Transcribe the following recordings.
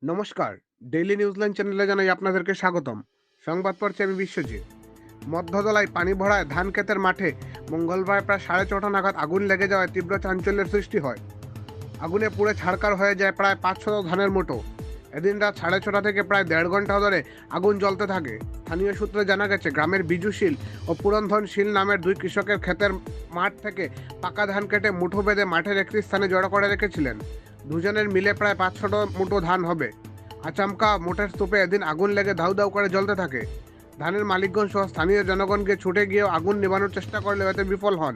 নমস্কার, daily Newsland চ্যানেলে জানাই আপনাদেরকে স্বাগতম। সংবাদ পড়ছি আমি বিশ্বজিৎ। মধ্যদলায় পানি ভরায় ধান ক্ষেতের মাঠে মঙ্গলবার প্রায় 6:30 নাগাদ আগুন লেগে যাওয়ায় তীব্র চাঞ্চল্যের সৃষ্টি হয়। আগুনে পুড়ে ছাড়কার হয়ে যায় প্রায় 500 ধানের মুঠো। এদিন রাত 6:30 থেকে প্রায় 1.5 ঘন্টা ধরে আগুন জ্বলতে থাকে। স্থানীয় সূত্রে জানা গেছে, গ্রামের বিজু শীল ও পুরন্ধন শীল নামের দুই কৃষকের ক্ষেতের মাঠ থেকে পাকা ধান কেটে মুঠো বেঁধে মাঠের একটি স্থানে জড়ো করে রেখেছিলেন। দুজনের মিলে প্রায় 500 মুঠো ধান হবে। আচমকা মোটের স্তূপে এদিন আগুন লেগে দাউ দাউ করে জ্বলতে থাকে। ধানের মালিকগণ সহ স্থানীয় জনগণকে ছুটে গিয়েও আগুন নেভানোর চেষ্টা করলেও এতে বিফল হন।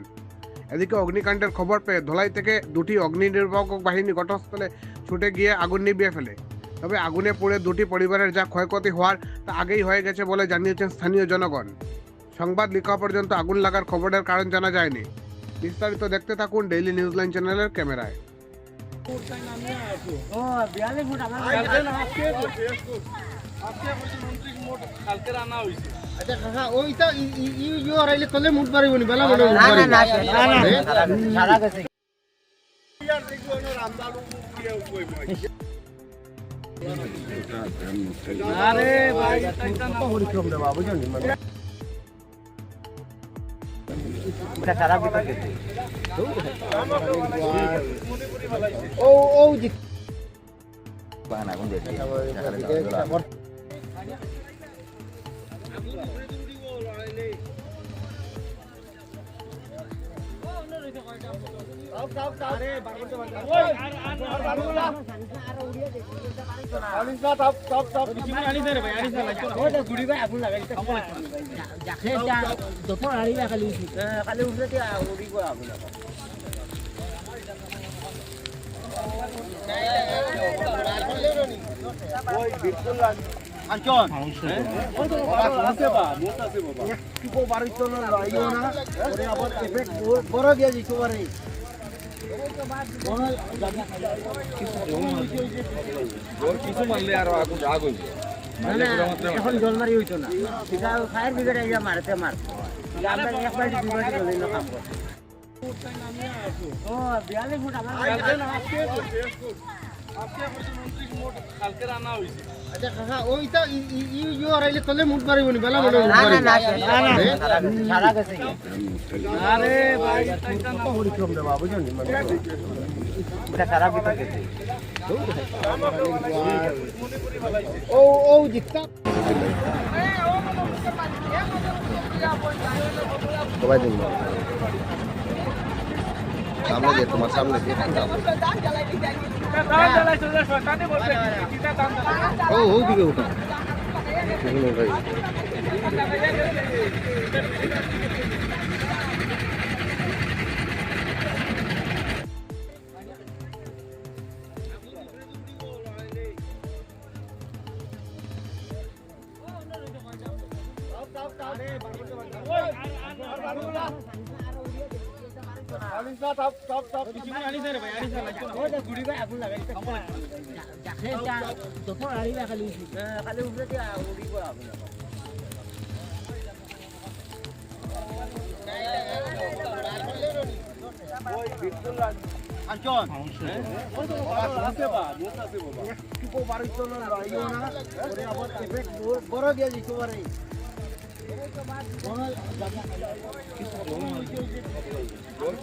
এদিকে অগ্নিকাণ্ডের খবর পেয়ে ধলাই থেকে দুটি অগ্নি নির্বাপক বাহিনী ঘটনাস্থলে ছুটে গিয়ে আগুন নিভিয়ে ফেলে। তবে আগুনে পুড়ে দুটি পরিবারের যা ক্ষয়ক্ষতি হওয়ার তা আগেই হয়ে গেছে বলে জানিয়েছেন স্থানীয় জনগণ। সংবাদ লেখা পর্যন্ত আগুন লাগার খবরের কারণ জানা যায়নি। বিস্তারিত দেখতে থাকুন ডেইলি নিউজল্যান্ড চ্যানেলের ক্যামেরায়। আচ্ছা কাকা ওইটা ইউ আইলে তলে মুট পারিবনি বেলা মনে সারা গেছে আরে ভাই কত পরিশ্রম দেবা বুঝনি মানে এটা সারা ভিতর গেছে ও ও জি বানা কোন দেখি বড় দিয়ে দিচ্ছ কিছু মারলে আরো আগুন এখন জল মারি হইতো না ফায়ার ব্রিগেড মারতে মার আমরা এক বাড়ি দুই বাড়ি কাম করি ও 42 ফুট আমার কালকে রান্না হয়েছে। আচ্ছা কাকা ওইটা ইউ আইলে তলে মুট পারিবনি বেলা মনে সারা গেছে আরে ভাই কত পরিশ্রম দেবা বুঝনি মানে এটা সারা ভিতর গেছে ও ও জিতা সবাই দিন সামনে দিয়ে তোমার সামনে দিয়ে ও ও দিকে উঠা বড় দিয়ে দিচ্ছ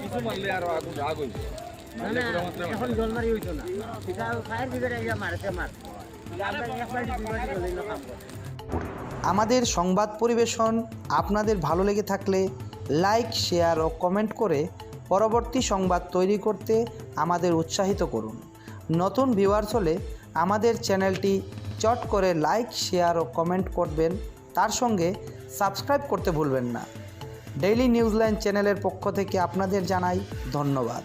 কিছু মারলে আরো আগুন এখন জল মারি হইতো না ফায়ার ব্রিগেড মারতে মার আমরা এক বাড়ি দুই বাড়ি কাম করি। আমাদের সংবাদ পরিবেশন আপনাদের ভালো লেগে থাকলে লাইক, শেয়ার ও কমেন্ট করে পরবর্তী সংবাদ তৈরি করতে আমাদের উৎসাহিত করুন। নতুন ভিউয়ার্স হলে আমাদের চ্যানেলটি চট করে লাইক, শেয়ার ও কমেন্ট করবেন। তার সঙ্গে সাবস্ক্রাইব করতে ভুলবেন না। ডেইলি নিউজল্যান্ড চ্যানেলের পক্ষ থেকে আপনাদের জানাই ধন্যবাদ।